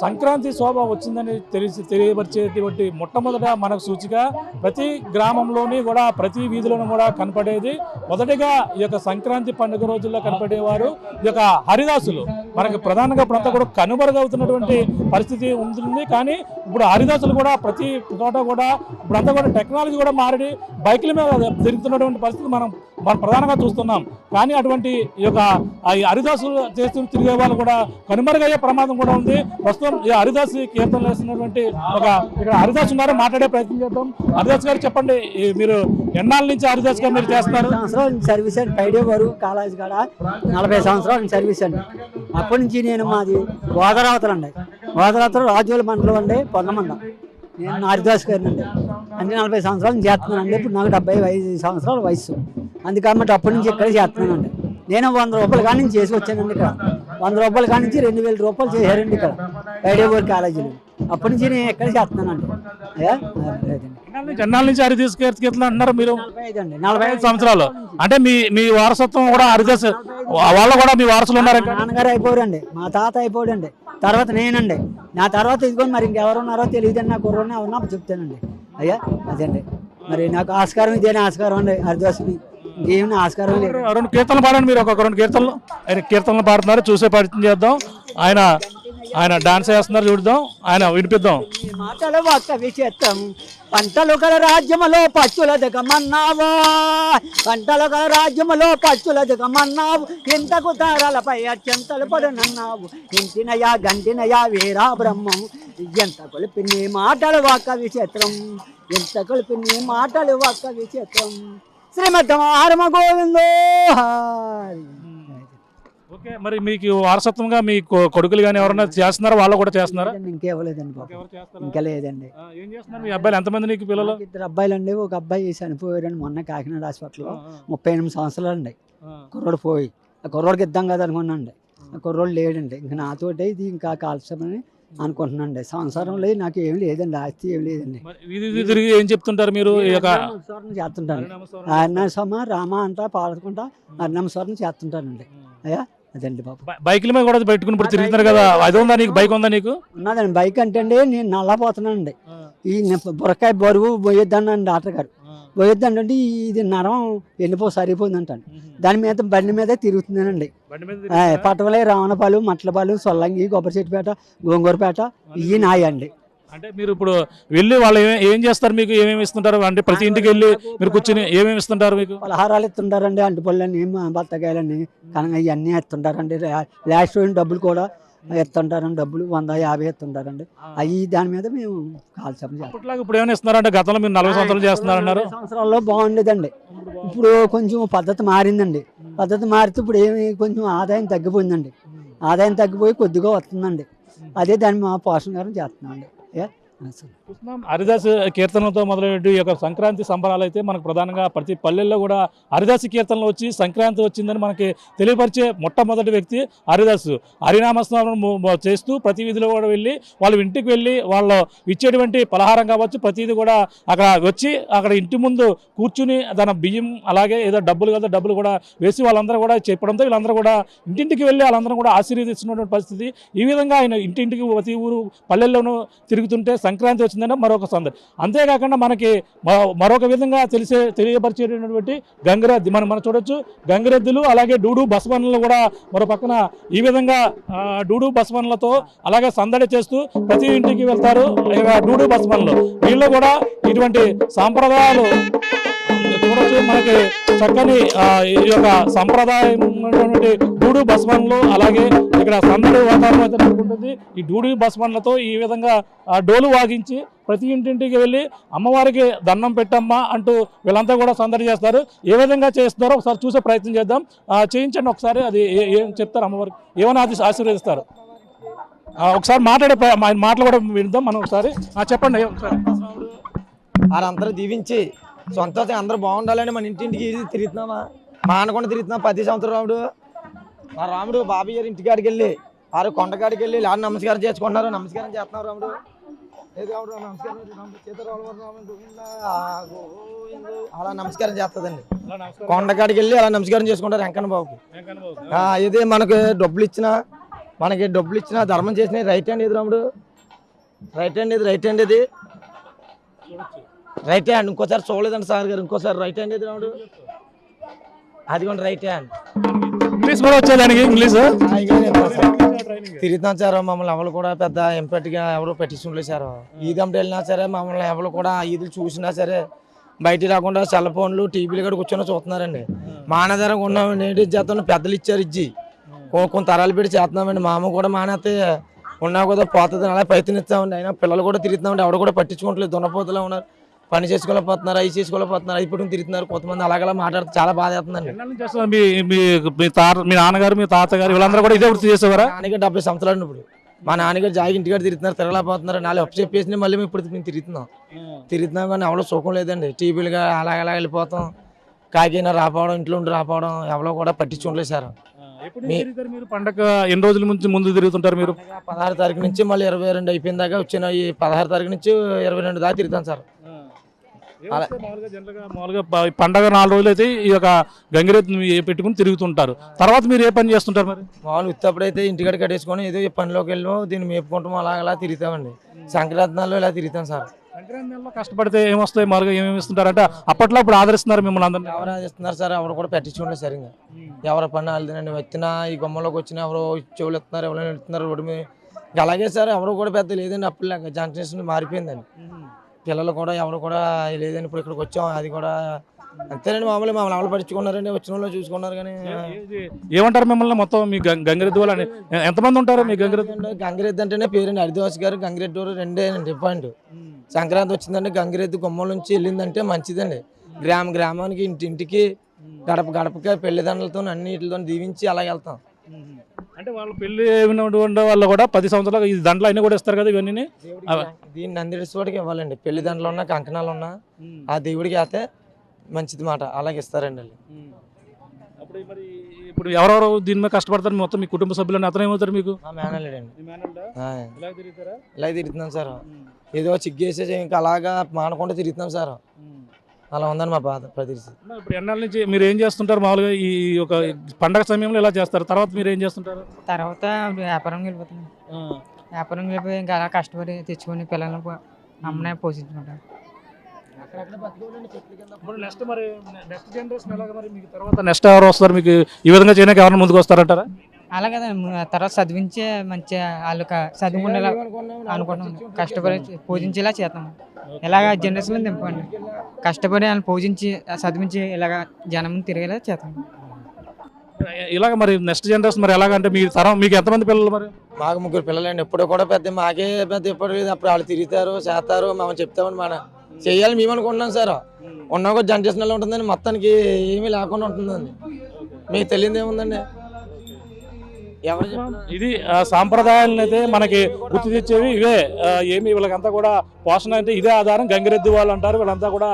సంక్రాంతి శోభ వచ్చిందని తెలియపరిచేటువంటి మొట్టమొదట మనకు సూచిక ప్రతి గ్రామంలోని కూడా ప్రతి వీధిలోనూ కూడా కనపడేది. మొదటిగా ఈ యొక్క సంక్రాంతి పండుగ రోజుల్లో కనపడేవారు ఈ యొక్క హరిదాసులు. మనకి ప్రధానంగా ఇప్పుడంతా కూడా కనుమరుగవుతున్నటువంటి పరిస్థితి ఉంటుంది. కానీ ఇప్పుడు హరిదాసులు కూడా ప్రతి చోట కూడా ఇప్పుడంతా కూడా టెక్నాలజీ కూడా మారి బైకుల మీద తిరుగుతున్నటువంటి పరిస్థితి మనం ప్రధానంగా చూస్తున్నాం. కానీ అటువంటి ఈ యొక్క హరిదాసులు చేస్తూ తిరిగే వాళ్ళు కూడా కనుమరుగయ్యే ప్రమాదం కూడా ఉంది. ప్రస్తుతం ఈ హరిదాసు కీర్తనలు వేస్తున్నటువంటి ఇక్కడ హరిదాస్ ఉన్నారు, మాట్లాడే ప్రయత్నం చేద్దాం. హరిదాస్ గారు చెప్పండి, మీరు ఎన్నాళ్ళ నుంచి హరిదాస్ గారు మీరు చేస్తున్నారు? సంవత్సరాల సర్వీస్ అండి. పైడేవారు కాలేజ్ కాడ 40 సంవత్సరాల సర్వీస్ అండి. అప్పటి నుంచి నేను మాది గోదావతలు అండి. గోదావతలు రాజోల మండలం అండి, పొన్నమండ. నేను హరిదాస్ గారిని అండి. అంటే 40 సంవత్సరాలు చేస్తున్నానండి. ఇప్పుడు నాకు 75 సంవత్సరాల వయసు. అందుకన్నమాట అప్పటి నుంచి ఇక్కడ చేస్తున్నానండి. నేను 100 రూపాయల కాడి నుంచి చేసి వచ్చానండి. ఇక్కడ 100 రూపాయల కాడి నుంచి 2000 రూపాయలు చేశారండి ఇక్కడ పైడేవారి కాలేజీలో. అప్పటి నుంచి నేను ఎక్కడ చేస్తున్నానండి. ఎన్నాళ్ళ నుంచి హరిదాస్ కీర్తనలు అంటున్నారు మీరు? 45 సంవత్సరాలు. అంటే మీ వారసత్వం కూడా హరిదాస్ వాళ్ళు కూడా మీ వారసులు ఉన్నారు? నాన్నగారు అయిపోయారండి, మా తాత అయిపోయాడండి, తర్వాత నేనండి. నా తర్వాత ఇదిగో మరి ఇంకెవరున్నారో తెలియదండి. నాకు ఎవరున్నా ఉన్నా చెప్తానండి. అయ్యా అదండి, మరి నాకు ఆస్కారం ఇదేనా ఆస్కారం అండి. హరిదాసుని ఇంకేమైనా ఆస్కారం లేదు. 2 కీర్తనలు పాడండి మీరు. ఒక 2 కీర్తనలు ఆయన కీర్తనలు పాడుతున్నారు, చూసే ప్రయత్నం చేద్దాం. ఆయన డాన్స్ చేస్తున్నారు, చూద్దాం, ఆయన వినిపిద్దాం. మాటలు ఒక్క విచిత్రం, పంటలు కల రాజ్యములో పచ్చుల దిగమన్నావా, పంటలు కల రాజ్యములో పచ్చుల దిగమన్నావు, ఇంతకు తారాలపై అత్యంతలు పడునన్నావు, ఇంటినయా గంటినయా వీరా బ్రహ్మం, ఎంత కొలిపి నీ మాటలు ఒక్క విచిత్రం, ఎంత కొలిపి నీ మాటలు ఒక్క విచిత్రం, శ్రీమద్ మారమ గోవిందో. ఓకే, మరి మీకు వారసత్వంగా మీ కొడుకులు కానీ ఎవరైనా చేస్తున్నారా? వాళ్ళు కూడా చేస్తున్నారా? ఇంకేవ్వలేదండి, ఇంకా లేదండి. ఏం చేస్తున్నారు మీ అబ్బాయిలు? ఎంతమంది నీకు పిల్లలు? 2 అబ్బాయిలు అండి. ఒక అబ్బాయి చనిపోయారండి మొన్న కాకినాడ హాస్పిటల్లో. 38 సంవత్సరాలు అండి. కుర్రోడు పోయి, ఆ కుర్రోడికి ఇద్దాం కదా అనుకున్నాండి. ఆ కుర్రోడు లేడండి. ఇంకా నాతోటి ఇది ఇంకా కాల్చమని అనుకుంటున్నాండి. సంసారంలో నాకు ఏం లేదండి, ఆస్తి ఏం లేదండి. తిరిగి ఏం చెప్తుంటారు మీరు? చేస్తుంటాను. అన్నసమ రామ అంతా పాడుకుంటా అన్నమస్వరం చేస్తుంటానండి. అయ్యా అదండి బాబు. బైకుల మీద కూడా పెట్టుకుని ఇప్పుడు తిరుగుతున్నారు కదా, అది ఉందా నీకు? బైక్ ఉందా నీకు? ఉన్నదండి. బైక్ అంటే అండి నేను నల్లపోతున్నానండి. ఈ బురకాయ బరువు పోయొద్దండి డాక్టర్ గారు. పోయొద్దండి అంటే ఇది నరం వెళ్ళిపో సరిపోయిందంటాను. దాని మీద బండి మీద తిరుగుతున్నానండి. పటవలే, రావణపాలు, మట్లపాలు, సొల్లంగి, కొబ్బరి చెట్టుపేట, గోంగూరపేట ఇవి నాయండి. అంటే మీరు ఇప్పుడు వెళ్ళి వాళ్ళు ఏం చేస్తారు? మీకు ఏమేమి ఇస్తుంటారు? అంటే ప్రతి ఇంటికి వెళ్ళి మీరు కూర్చొని ఏమేమి ఇస్తుంటారు? మీకు పలహారాలు ఇస్తుంటారండి, అంటుపళ్ళని, బత్తకాయలని, కనుక ఇవన్నీ ఇస్తుంటారండి. లాస్ట్ డబ్బులు కూడా ఎత్తుంటారండి. డబ్బులు 150 ఎత్తుంటారండి. అవి దాని మీద మేము కాల్చాము. ఇప్పుడు ఏమైనా ఇస్తున్నారంటే గతంలో మీరు 40 సంవత్సరాలు చేస్తున్నారన్నారు. సంవత్సరాల్లో బాగుండేదండి. ఇప్పుడు కొంచెం పద్ధతి మారిందండి. పద్ధతి మారితే ఇప్పుడు ఏమి కొంచెం ఆదాయం తగ్గిపోయిందండి. ఆదాయం తగ్గిపోయి కొద్దిగా వస్తుందండి. అదే దాన్ని మా పోషణ చేస్తున్నామండి. హరిదాస్ కీర్తనలతో మొదలైన ఈ యొక్క సంక్రాంతి సంబరాలు అయితే మనకు ప్రధానంగా ప్రతి పల్లెల్లో కూడా హరిదాస్ కీర్తనలు వచ్చి సంక్రాంతి వచ్చిందని మనకి తెలియపరిచే మొట్టమొదటి వ్యక్తి హరిదాసు. హరినామస్మరణ చేస్తూ ప్రతి వీధిలో కూడా వెళ్ళి వాళ్ళ ఇంటికి వెళ్ళి వాళ్ళు ఇచ్చేటువంటి పలహారం కావచ్చు ప్రతిదీ కూడా అక్కడ వచ్చి అక్కడ ఇంటి ముందు కూర్చుని దాని బియ్యం అలాగే ఏదో డబ్బులు కదా డబ్బులు కూడా వేసి వాళ్ళందరూ కూడా చెప్పడంతో వీళ్ళందరూ కూడా ఇంటింటికి వెళ్ళి వాళ్ళందరూ కూడా ఆశీర్వదిస్తున్నటువంటి పరిస్థితి. ఈ విధంగా ఆయన ఇంటింటికి ప్రతి ఊరు పల్లెల్లోనూ తిరుగుతుంటే సంక్రాంతి వచ్చిందంటే మరొక సందడి. అంతేకాకుండా మనకి మరొక విధంగా తెలియపరిచేటటువంటి గంగిరెద్దు మనం చూడొచ్చు. గంగిరెద్దులు అలాగే డూడు బసవన్లు కూడా మరో పక్కన ఈ విధంగా డూడు బసవన్లతో అలాగే సందడి చేస్తూ ప్రతి ఇంటికి వెళ్తారు డూడు బసవన్లు. వీళ్ళు కూడా ఇటువంటి సాంప్రదాయాలు చూడొచ్చు. మనకి చక్కని ఈ యొక్క సంప్రదాయం డూడు బసవన్లు అలాగే ఇక్కడ సందడి వాతావరణం అయితే ఉంటుంది. ఈ డూడు బసవన్లతో ఈ విధంగా డోలు వాగించి ప్రతి ఇంటింటికి వెళ్ళి అమ్మవారికి దండం పెట్టమ్మా అంటూ వీళ్ళంతా కూడా సందడి చేస్తారు. ఏ విధంగా చేస్తున్నారో ఒకసారి చూసే ప్రయత్నం చేద్దాం. చేయించండి ఒకసారి. అది ఏం చెప్తారు అమ్మవారికి, ఏమైనా అది ఆశీర్వదిస్తారు. ఒకసారి మాటలు కూడా విందాం మనం ఒకసారి. చెప్పండి ఒకసారి. వాళ్ళందరూ దీవించి సొంతం అందరూ బాగుండాలని మన ఇంటింటికి తిరుగుతున్నామా, మా అనకుండా తిరుగుతున్నాం. 10 సంవత్సరం రాముడు, మా రాముడు బాబాయ్ గారి ఇంటికాడికి వెళ్ళి వారు కొండకాడికి వెళ్ళి ఇలా నమస్కారం చేసుకుంటున్నారు. నమస్కారం చేస్తున్నారు రాముడు. ఏది రాముడు నమస్కారం అలా నమస్కారం చేస్తుందండి. కొండకాడికి వెళ్ళి అలా నమస్కారం చేసుకుంటారు వెంకన్న బాబుకి. ఇది మనకు డబ్బులు ఇచ్చినా మనకి డబ్బులు ఇచ్చినా ధర్మం చేసిన రైట్ హ్యాండ్ ఇది రాముడు, రైట్ హ్యాండ్ ఇది, రైట్ హ్యాండ్ ఇది, రైట్ హ్యాండ్. ఇంకోసారి చూడలేదండి సార్ గారు, ఇంకోసారి రైట్ హ్యాండ్ ఇది రాముడు, అది కూడా రైట్ హ్యాండ్. ఇంగ్లీష్ కూడా వచ్చేదానికి ఇంగ్లీష్ తిరుగుతాం సార్. మమ్మల్ని ఎవరు కూడా పెద్ద ఎంపటిగా ఎవరు పట్టించుకోలేదు సార్. ఈదంటే వెళ్ళినా సరే మమ్మల్ని ఎవరు కూడా ఈదులు చూసినా సరే బయటికి రాకుండా సెల్ ఫోన్లు టీవీలు కూడా కూర్చొని చూస్తున్నారండి. మానధరంగా ఉన్నామండి, ఏంటి చేస్తాం, పెద్దలు ఇచ్చారు ఇచ్చి కొంత తరాలు పెట్టి చేస్తున్నామండి. మా అమ్మ కూడా మానేస్తే ఉన్నా కూడా పోతుంది అలా ప్రయత్నిస్తామండి. అయినా పిల్లలు కూడా తిరుగుతున్నామండి, ఎవరు కూడా పట్టించుకోవట్లేదు. దున్నపోతులో ఉన్నారు, పని చేసుకోలేకపోతున్నారు, అవి చేసుకోలేకపోతున్నారు, అయిపోయి తిరుగుతున్నారు. కొంతమంది అలాగలా మాట్లాడితే చాలా బాధ అవుతుందండి. మీ నాన్నగారు మీ తాతగారు వీళ్ళందరూ కూడా ఇదే వృత్తి చేసేవారా? నాన్నగారు 70 సంవత్సరాలు ఇప్పుడు మా నాన్నగారు జాగి ఇంటికాడ తిరుగుతున్నారు, తిరగలేకపోతున్నారు. నాలుగు అప్పు చెప్పేసి మళ్ళీ మేము ఇప్పుడు మేము తిరుగుతున్నాం కానీ ఎవరో సుఖం లేదండి. టీవీలుగా అలాగలా వెళ్ళిపోతాం, కాకినా రాపోవడం, ఇంట్లో ఉండి రాపోవడం, ఎవరో కూడా పట్టించుకోలేదు సార్. మీరు పండగ ఎన్ని రోజుల నుంచి ముందు తిరుగుతుంటారు మీరు? 16 తారీఖు నుంచి మళ్ళీ 22 అయిపోయిన దాకా వచ్చిన ఈ 16 తారీఖు నుంచి 22 దాకా తిరుగుతాం సార్. మామూలుగా పండగ 4 రోజులు అయితే ఈ యొక్క గంగిరెద్దు పెట్టుకుని తిరుగుతుంటారు. తర్వాత మీరు ఏ పని చేస్తుంటారు మరి? మామూలు ఉత్తప్పుడైతే ఇంటికాడ కట్టేసుకొని ఏదో పనిలోకి వెళ్ళాం, దీన్ని మేపుకుంటాం, అలా తిరుగుతామండి. సంక్రాంతిలో ఇలా తిరుగుతాం సార్. సంక్రాంతి నెలలో కష్టపడితే ఏమొస్తాయి, మామూలుగా ఏమేమి ఇస్తుంటారంటే అప్పట్లో ఇప్పుడు ఆదరిస్తున్నారు మిమ్మల్ని అందరినీ? ఎవరు ఆదిస్తున్నారు సార్, ఎవరు కూడా పట్టించుకోలేదు సరిగ్గా. ఎవరి పని వాళ్ళదండి. వచ్చినా ఈ గుమ్మలోకి వచ్చినా ఎవరో చెవులు ఎత్తున్నారు, ఎవరైనా ఎత్తున్నారు రోడ్డు మీద. అలాగే సార్ ఎవరు కూడా పెద్ద లేదండి. అప్పుడు జనరేషన్ మారిపోయిందండి. పిల్లలు కూడా ఎవరు కూడా లేదండి. ఇప్పుడు ఇక్కడికి వచ్చాం, అది కూడా అంతేనండి. మామూలుగా మమ్మల్ని ఎవరు పట్టించుకున్నారండి, వచ్చిన వాళ్ళు చూసుకున్నారు. కానీ ఏమంటారు మిమ్మల్ని మొత్తం మీ గంగిరెద్దు వాళ్ళని ఎంతమంది ఉంటారు మీ గంగిరెద్దు? గంగిరెద్దు అంటేనే పేరండి. హరిదాస్ గారు గంగిరెద్దు రెండే పాయింట్. సంక్రాంతి వచ్చిందంటే గంగిరెద్దు గుమ్మల నుంచి వెళ్ళిందంటే మంచిదండి. గ్రామానికి ఇంటింటికి గడపకి పెళ్లిదండలతో అన్నిటితో దీవించి అలా వెళ్తాం. అంటే వాళ్ళు పెళ్లి వాళ్ళు కూడా 10 సంవత్సరాలు ఈ దండలు అన్నీ కూడా ఇస్తారు కదా ఇవన్నీ? దీన్ని నందిరేశ్వరికి ఇవ్వాలండి. పెళ్లి దండలు ఉన్నా కంకణాలు ఉన్నా ఆ దేవుడికి వేస్తే మంచిది మాట, అలాగే ఇస్తారండి వాళ్ళు. అప్పుడు మరి ఇప్పుడు ఎవరెవరు దీని మీద కష్టపడతారు మొత్తం మీ కుటుంబ సభ్యులు? అతను ఏమవుతారు మీకు? మేనల్లుడండి. ఇలా తిరుగుతున్నాం సార్. ఏదో చిగ్గేసే ఇంకా అలాగా మానకుండా తిరుగుతున్నాం సార్. అలా ఉందని మా బాధ పరిస్థితి. ఇప్పుడు ఎన్నాళ్ళ నుంచి మీరు ఏం చేస్తుంటారు మామూలుగా ఈ ఒక పండగ సమయంలో ఎలా చేస్తారు? తర్వాత మీరు ఏం చేస్తుంటారు? తర్వాత వ్యాపారం వెళ్ళిపోతున్నాం. వ్యాపారం వెళ్ళిపోయి ఇంకా అలా కష్టపడి తెచ్చుకొని పిల్లలను అమ్మనే పోషించుకుంటారు. నెక్స్ట్ జనరేషన్ ఎలాగ మరి మీకు తర్వాత నెక్స్ట్ ఎవరు వస్తారు మీకు ఈ విధంగా చేయడానికి? ఎవరైనా ముందుకు వస్తారంటారా? అలాగే తర్వాత చదివించే మంచిగా వాళ్ళు చదువుకునేలా అనుకుంటున్నాం. కష్టపడి పూజించేలా చేస్తాం. ఇలాగ జనరేషన్లో దింపండి. కష్టపడి వాళ్ళని పూజించి చదివించి ఇలాగ జనం తిరిగేలా చేస్తాం. ఇలాగ మరి నెక్స్ట్ జనరేషన్ మరి ఎలాగంటే మీ తరం మీకు ఎంతమంది పిల్లలు మరి? మాకు 3 పిల్లలండి. ఎప్పుడు కూడా పెద్ద మాకే పెద్ద ఎప్పుడు లేదు. అప్పుడు వాళ్ళు తిరుగుతారు, చేస్తారు, మేము చెప్తామని మన చెయ్యాలి మేము అనుకుంటున్నాం సార్. ఉన్న ఒక జనరేషన్లో ఉంటుందండి, మొత్తానికి ఏమీ లేకుండా ఉంటుందండి. మీకు తెలియదు ఏముందండి. ఎవరు ఇది సాంప్రదాయాలను అయితే మనకి గుర్తు తెచ్చేవి ఇవే. ఏమి వీళ్ళకంతా కూడా పోషణ అంటే ఇదే ఆధారం. గంగిరెద్దు వాళ్ళు అంటారు. వీళ్ళంతా కూడా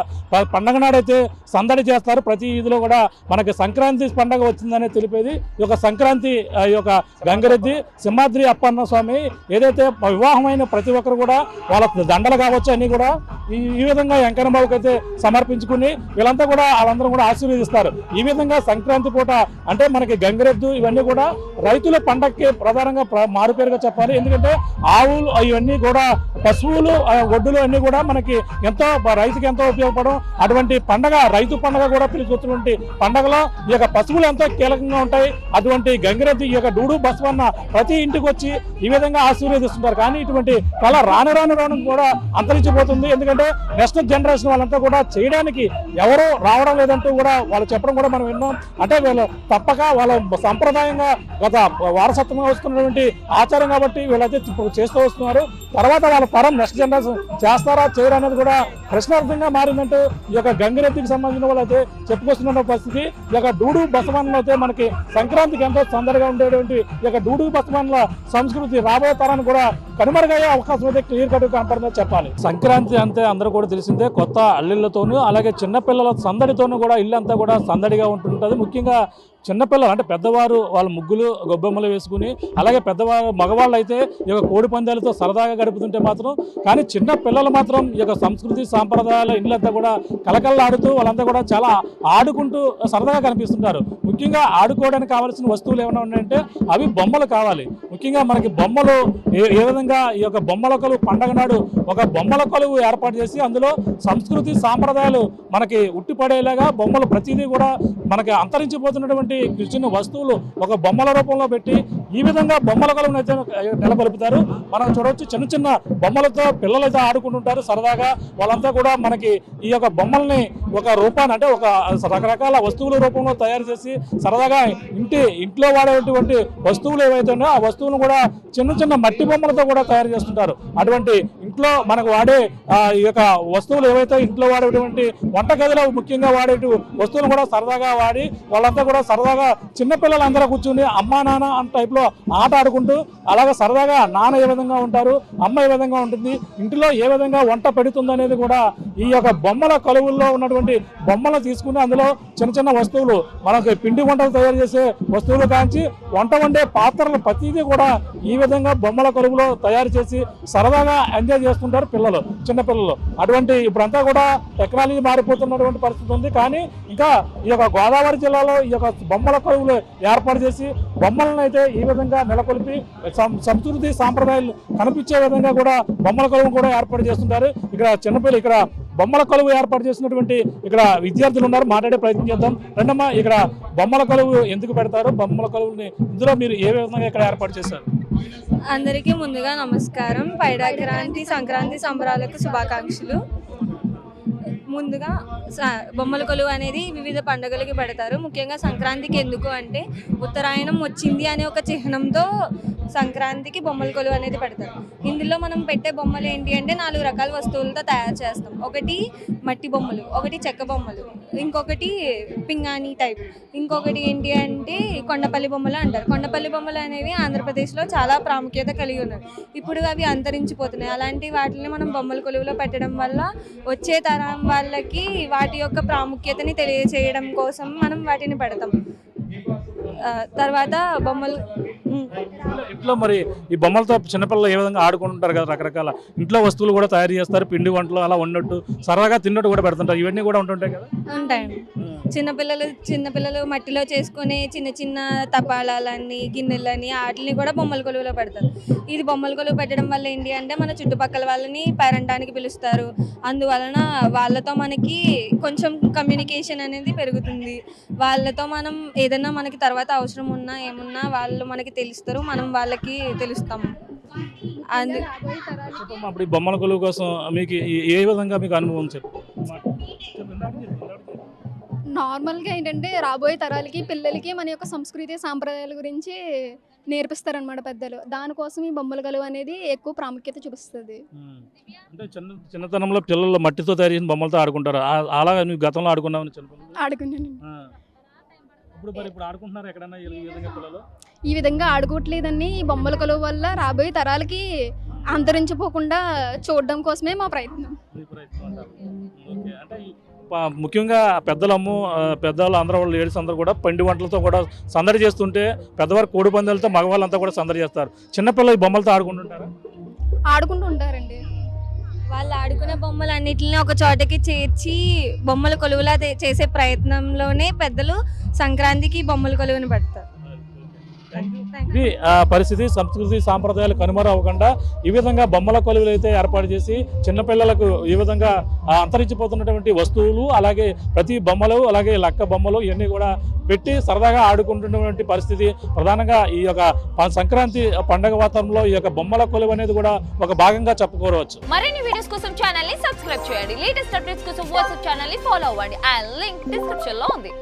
పండగ నాడైతే సందడి చేస్తారు. ప్రతి వీధిలో కూడా మనకి సంక్రాంతి పండగ వచ్చిందనే తెలిపేది ఈ యొక్క సంక్రాంతి. ఈ యొక్క గంగిరెద్ది సింహాద్రి అప్పన్న స్వామి ఏదైతే వివాహమైన ప్రతి ఒక్కరు కూడా వాళ్ళ దండలు కావచ్చు అన్ని కూడా ఈ విధంగా వెంకన్న బాబుకి అయితే సమర్పించుకుని వీళ్ళంతా కూడా వాళ్ళందరూ కూడా ఆశీర్వదిస్తారు. ఈ విధంగా సంక్రాంతి పూట అంటే మనకి గంగిరెద్దు ఇవన్నీ కూడా రైతుల పండగకి ప్రధానంగా మారుపేరుగా చెప్పాలి. ఎందుకంటే ఆవులు ఇవన్నీ కూడా పశువులు ఒడ్డులు అన్నీ కూడా మనకి ఎంతో రైతుకి ఎంతో ఉపయోగపడడం. అటువంటి పండగ రైతు పండగ కూడా పిలుచుకొచ్చినటువంటి పండగలో ఈ యొక్క పశువులు ఎంతో కీలకంగా ఉంటాయి. అటువంటి గంగిరెద్దు ఈ యొక్క డూడు బసవన్న ప్రతి ఇంటికి వచ్చి ఈ విధంగా ఆశీర్వదిస్తుంటారు. కానీ ఇటువంటి కళ రాను కూడా అంతరించిపోతుంది. ఎందుకంటే నెక్స్ట్ జనరేషన్ వాళ్ళంతా కూడా చేయడానికి ఎవరో రావడం లేదంటూ కూడా వాళ్ళు చెప్పడం కూడా మనం విన్నాం. అంటే వీళ్ళు తప్పక వాళ్ళ సంప్రదాయంగా గత వారసత్వంగా వస్తున్నటువంటి ఆచారం కాబట్టి వీళ్ళైతే చేస్తూ వస్తున్నారు. తర్వాత వాళ్ళ తరం నెక్స్ట్ జనరేషన్ చేస్తారా చేయరా అనేది కూడా ప్రశ్నార్థంగా మారిందంటూ ఈ యొక్క గంగిరెద్దికి సంబంధించిన వాళ్ళు అయితే చెప్పుకొస్తున్న పరిస్థితి. ఈ యొక్క డూడు బసవన్లో అయితే మనకి సంక్రాంతికి ఎంతో సందడిగా ఉండేటువంటి ఈ యొక్క డూడు బసవన్ల సంస్కృతి రాబోయే తరాన్ని కూడా కనుమరుగయ్యే అవకాశం అయితే క్లియర్ కట్ కనపడిందని చెప్పాలి. సంక్రాంతి అంతే అందరూ కూడా తెలిసిందే, కొత్త అల్లిళ్లతోనూ అలాగే చిన్నపిల్లల సందడితోనూ కూడా ఇల్లంతా కూడా సందడిగా ఉంటుంటుంది. ముఖ్యంగా చిన్నపిల్లలు అంటే పెద్దవారు వాళ్ళ ముగ్గులు గొబ్బెమ్మలు వేసుకుని, అలాగే పెద్దవారు మగవాళ్ళు అయితే ఈ యొక్క కోడి పందాలతో సరదాగా గడుపుతుంటే మాత్రం, కానీ చిన్న పిల్లలు మాత్రం ఈ యొక్క సంస్కృతి సాంప్రదాయాల ఇళ్ళంతా కూడా కలకల్లాడుతూ వాళ్ళంతా కూడా చాలా ఆడుకుంటూ సరదాగా కనిపిస్తుంటారు. ముఖ్యంగా ఆడుకోవడానికి కావాల్సిన వస్తువులు ఏమైనా ఉన్నాయంటే అవి బొమ్మలు కావాలి. ముఖ్యంగా మనకి బొమ్మలు ఏ విధంగా ఈ యొక్క బొమ్మల కొలువు పండగ నాడు ఒక బొమ్మల కొలువు ఏర్పాటు చేసి అందులో సంస్కృతి సాంప్రదాయాలు మనకి ఉట్టిపడేలాగా బొమ్మలు ప్రతిదీ కూడా మనకి అంతరించిపోతున్నటువంటి చిన్న వస్తువులు ఒక బొమ్మల రూపంలో పెట్టి ఈ విధంగా బొమ్మల కొలువును అయితే నెలకొల్పుతారు. మనం చూడవచ్చు చిన్న చిన్న బొమ్మలతో పిల్లలైతే ఆడుకుంటుంటారు సరదాగా. వాళ్ళంతా కూడా మనకి ఈ యొక్క బొమ్మల్ని ఒక రూపాన్ని అంటే ఒక రకరకాల వస్తువుల రూపంలో తయారు చేసి సరదాగా ఇంట్లో వాడేటువంటి వస్తువులు ఏవైతే ఉన్నాయో ఆ వస్తువులను కూడా చిన్న చిన్న మట్టి బొమ్మలతో కూడా తయారు చేస్తుంటారు. అటువంటి ఇంట్లో మనకు వాడే ఈ యొక్క వస్తువులు ఏవైతే ఇంట్లో వాడేటువంటి వంటగదిలో ముఖ్యంగా వాడే వస్తువులు కూడా సరదాగా వాడి వాళ్ళంతా కూడా సరదాగా చిన్నపిల్లలందరూ కూర్చుని అమ్మా నాన్న అన్న టైప్లో ఆట ఆడుకుంటూ అలాగే సరదాగా నాన్న ఏ విధంగా ఉంటారు, అమ్మ ఏ విధంగా ఉంటుంది, ఇంటిలో ఏ విధంగా వంట పెడుతుంది అనేది కూడా ఈ యొక్క బొమ్మల కొలువుల్లో ఉన్నటువంటి బొమ్మలు తీసుకుని అందులో చిన్న చిన్న వస్తువులు మనకి పిండి వంటలు తయారు చేసే వస్తువులు కాంచి వంట వండే పాత్రలు ప్రతిదీ కూడా ఈ విధంగా బొమ్మల కొలువులో తయారు చేసి సరదాగా ఎంజాయ్ చేస్తుంటారు పిల్లలు, చిన్నపిల్లలు. అటువంటి ఇప్పుడంతా కూడా టెక్నాలజీ మారిపోతున్నటువంటి పరిస్థితి ఉంది. కానీ ఇంకా ఈ యొక్క గోదావరి జిల్లాలో ఈ యొక్క బొమ్మల కొలువులు ఏర్పాటు చేసి బొమ్మలను అయితే ఈ విధంగా నెలకొల్పి సంస్కృతి సాంప్రదాయాలు కనిపించే విధంగా కూడా బొమ్మల కొలువు కూడా ఏర్పాటు చేస్తుంటారు. ఇక్కడ బొమ్మల కొలువు ఏర్పాటు చేసినటువంటి ఇక్కడ విద్యార్థులు ఉన్నారు, మాట్లాడే ప్రయత్నం చేద్దాం. రెండమ్మా, ఇక్కడ బొమ్మల కొలువు ఎందుకు పెడతారు, బొమ్మల కొలువుని ఇందులో మీరు ఏ విధంగా ఇక్కడ ఏర్పాటు చేశారు? అందరికీ ముందుగా నమస్కారం. సంక్రాంతి సంబరాలకు శుభాకాంక్షలు. ముందుగా బొమ్మల కొలువు అనేది వివిధ పండుగలకి పెడతారు. ముఖ్యంగా సంక్రాంతికి ఎందుకు అంటే ఉత్తరాయణం వచ్చింది అనే ఒక చిహ్నంతో సంక్రాంతికి బొమ్మల కొలువు అనేది పెడతారు. ఇందులో మనం పెట్టే బొమ్మలు ఏంటి అంటే 4 రకాల వస్తువులతో తయారు చేస్తాం. ఒకటి మట్టి బొమ్మలు, ఒకటి చెక్క బొమ్మలు, ఇంకొకటి పింగాణి టైప్, ఇంకొకటి ఏంటి అంటే కొండపల్లి బొమ్మలు అంటారు. కొండపల్లి బొమ్మలు అనేవి ఆంధ్రప్రదేశ్లో చాలా ప్రాముఖ్యత కలిగి ఉన్నాయి. ఇప్పుడు అవి అంతరించిపోతున్నాయి. అలాంటి వాటిని మనం బొమ్మల కొలువులో పెట్టడం వల్ల వచ్చే తరం వాళ్ళకి వాటి యొక్క ప్రాముఖ్యతని తెలియచేయడం కోసం మనం వాటిని పెడతాం. తర్వాత బొమ్మలు ఇంట్లో మరి ఈ బొమ్మలతో చిన్నపిల్లలు ఏ విధంగా ఆడుకుంటుంటారు కదా, రకరకాల ఇంట్లో వస్తువులు కూడా తయారు చేస్తారు, పిండి వంటలు అలా వండట్టు సరదాగా తిన్నట్టు కూడా పెడుతుంటారు. ఇవన్నీ కూడా ఉంటుంటాయి కదా. ఉంటాయండి. చిన్నపిల్లలు మట్టిలో చేసుకునే చిన్న చిన్న తపాలాలని గిన్నెలని వాటిని కూడా బొమ్మల కొలువులో పెడతారు. ఇది బొమ్మల కొలువు పెట్టడం వల్ల ఏంటి అంటే మన చుట్టుపక్కల వాళ్ళని పేరంటానికి పిలుస్తారు. అందువలన వాళ్ళతో మనకి కొంచెం కమ్యూనికేషన్ అనేది పెరుగుతుంది. వాళ్ళతో మనం ఏదైనా మనకి తర్వాత అవసరం ఉన్నా ఏమున్నా వాళ్ళు మనకి తెలుస్తారు, మనం వాళ్ళకి తెలుస్తాము. అప్పుడు ఈ బొమ్మల కొలువు కోసం మీకు ఏ విధంగా మీకు అనుభవం చెప్పు. నార్మల్గా ఏంటంటే రాబోయే తరాలకి పిల్లలకి మన యొక్క సంస్కృతి సాంప్రదాయాల గురించి నేర్పిస్తారనమాట పెద్దలు. దానికోసం ఈ బొమ్మల కొలువు అనేది ఎక్కువ ప్రాముఖ్యత చూపిస్తుంది. అంటే చిన్నతనంలో పిల్లలు మట్టితో తయారు చేసిన బొమ్మలతో ఆడుకుంటారు. అలాగా నువ్వు గతంలో ఆడుకున్నావు? ఆడుకున్నాను. ఇప్పుడు ఆడుకుంటున్నారు ఎక్కడన్నా ఈ విధంగా పిల్లలు? ఈ విధంగా ఆడుకోవట్లేదని ఈ బొమ్మల కొలువు వల్ల రాబోయే తరాలకి అంతరించిపోకుండా చూడడం కోసమే మా ప్రయత్నం. అంటే ముఖ్యంగా పెద్దవాళ్ళు అందరూ లేడీస్ అందరూ కూడా పిండి వంటలతో కూడా సందడి చేస్తుంటే పెద్దవారు కోడి పందాలతో మగవాళ్ళంతా కూడా సందడి చేస్తారు. చిన్నపిల్లలు ఈ బొమ్మలతో ఆడుకుంటూ ఉంటారండి. వాళ్ళు ఆడుకునే బొమ్మలు అన్నిటిని ఒక చోటకి చేర్చి బొమ్మల కొలువులా చేసే ప్రయత్నంలోనే పెద్దలు సంక్రాంతికి బొమ్మల కొలువుని పెడతారు. ఇది పరిస్థితి. సంస్కృతి సాంప్రదాయాలు కనుమరవ్వకుండా ఈ విధంగా బొమ్మల కొలువులు అయితే ఏర్పాటు చేసి చిన్నపిల్లలకు ఈ విధంగా అంతరించిపోతున్నటువంటి వస్తువులు, అలాగే ప్రతి బొమ్మలు, అలాగే లక్క బొమ్మలు ఇవన్నీ కూడా పెట్టి సరదాగా ఆడుకుంటున్నటువంటి పరిస్థితి. ప్రధానంగా ఈ యొక్క సంక్రాంతి పండుగ వాతావరణంలో ఈ యొక్క బొమ్మల కొలువు అనేది కూడా ఒక భాగంగా చెప్పుకోవచ్చు. మరిన్ని వీడియోస్ కోసం ఛానల్ ని సబ్స్క్రైబ్ చేయండి. లేటెస్ట్ అప్డేట్స్ కోసం వాట్సాప్ ఛానల్ ని ఫాలో అవ్వండి. ఆ లింక్ డిస్క్రిప్షన్ లో ఉంది.